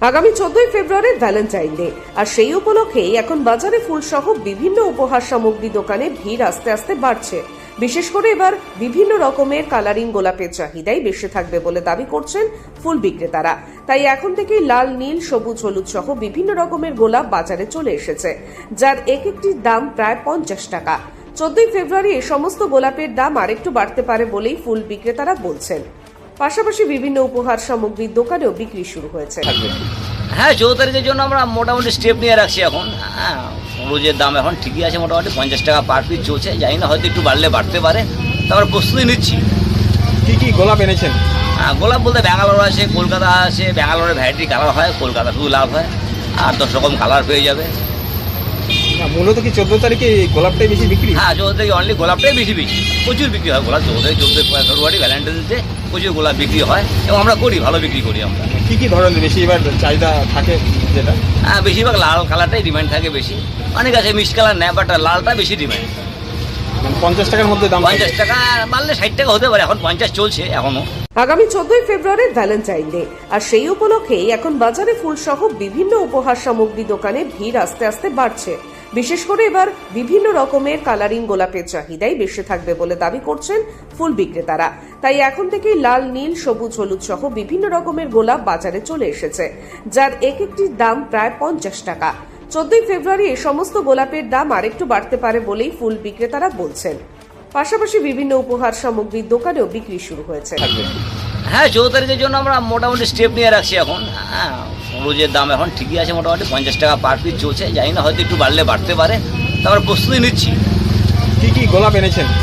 আগামী 14ই ফেব্রুয়ারি Valentine day, আর সেই উপলক্ষেই এখন বাজারে ফুলসহ বিভিন্ন উপহার সামগ্রী দোকানে ভিড় আস্তে আস্তে বাড়ছে। বিশেষ করে এবার বিভিন্ন রকমের কালারিং গোলাপের চাহিদাই বেশি থাকবে বলে দাবি করছেন ফুল বিক্রেতারা। তাই এখন থেকেই লাল, নীল, সবুজ, হলুদ সহ বিভিন্ন রকমের গোলাপ বাজারে চলে এসেছে, যার এক একটির দাম প্রায় 50 টাকা। 14ই ফেব্রুয়ারি এই সমস্ত গোলাপের দাম আরেকটু বাড়তে পারে বলেই ফুল বিক্রেতারা বলছেন। পাশাপাশি বিভিন্ন উপহার সামগ্রীর দোকানেও বিক্রি শুরু হয়েছে। হ্যাঁ, 14 তারিখের জন্য আমরা মোটামুটি স্টেপ নিয়ে রাখছি এখন। হ্যাঁ, রোজের দাম এখন ঠিকই আছে, মোটামুটি 50 টাকা পার পিস চলছে। জানি না, হয়তো একটু বাড়লে বাড়তে পারে, তারপর প্রস্তুতি নিচ্ছি। কি কি গোলাপ এনেছেন? হ্যাঁ, গোলাপ বলতে ব্যাঙ্গালোর আছে, কলকাতা আছে। ব্যাঙ্গালোরে ভ্যারাইটি কালার হয়, কলকাতা শুধু লাভ হয়, আর 10 রকম কালার পেয়ে যাবে। মূলত কি 14 তারিখে গোলাপটাই বেশি বিক্রি? হ্যাঁ, 14 তারিখে অনলি গোলাপটাই বেশি প্রচুর বিক্রি হয় গোলাপ। 14 তারিখ 14 ফেব্রুয়ারি ভ্যালেন্টাইন্স ডে প্রচুর গোলাপ বিক্রি হয়, এবং আমরা করি, ভালো বিক্রি করি আমরা। কি কি ধরনের বেশি এবার চাহিদা থাকে যেটা? হ্যাঁ, বেশিরভাগ লাল কালারটাই ডিমান্ড থাকে বেশি। অনেক আছে মিক্স কালার নেয়, বাট লালটা বেশি ডিমান্ড। 50 টাকার মধ্যে দাম? 50 টাকা মারলে 60 টাকা হতে পারে, এখন 50 চলছে এখনো। আগামী 14ই ফেব্রুয়ারি ভ্যালেন্টাইন ডে, আর সেই উপলক্ষেই এখন বাজারে ফুলসহ বিভিন্ন উপহার সামগ্রী দোকানে ভিড় আস্তে আস্তে বাড়ছে। বিশেষ করে এবার বিভিন্ন রকমের কালারিং গোলাপের চাহিদাই বেশি থাকবে বলে দাবি করছেন ফুল বিক্রেতারা। তাই এখন থেকেই লাল, নীল, সবুজ, হলুদ সহ বিভিন্ন রকমের গোলাপ বাজারে চলে এসেছে, যার এক একটির দাম প্রায় 50 টাকা। 14ই ফেব্রুয়ারি এই সমস্ত গোলাপের দাম আরেকটু বাড়তে পারে বলেই ফুল বিক্রেতারা বলছেন। পাশাপাশি বিভিন্ন উপহার সামগ্রীর দোকানেও বিক্রি শুরু হয়েছে। হ্যাঁ, 14 তারিখের জন্য আমরা মোটামুটি স্টেপ নিয়ে রাখছি এখন। হ্যাঁ, রোজের দাম এখন ঠিকই আছে, মোটামুটি 50 টাকা পার পিস চলছে। জানি না, হয়তো একটু বাড়লে বাড়তে পারে, তারপর প্রস্তুতি নিচ্ছি। কি কি গোলাপ এনেছেন?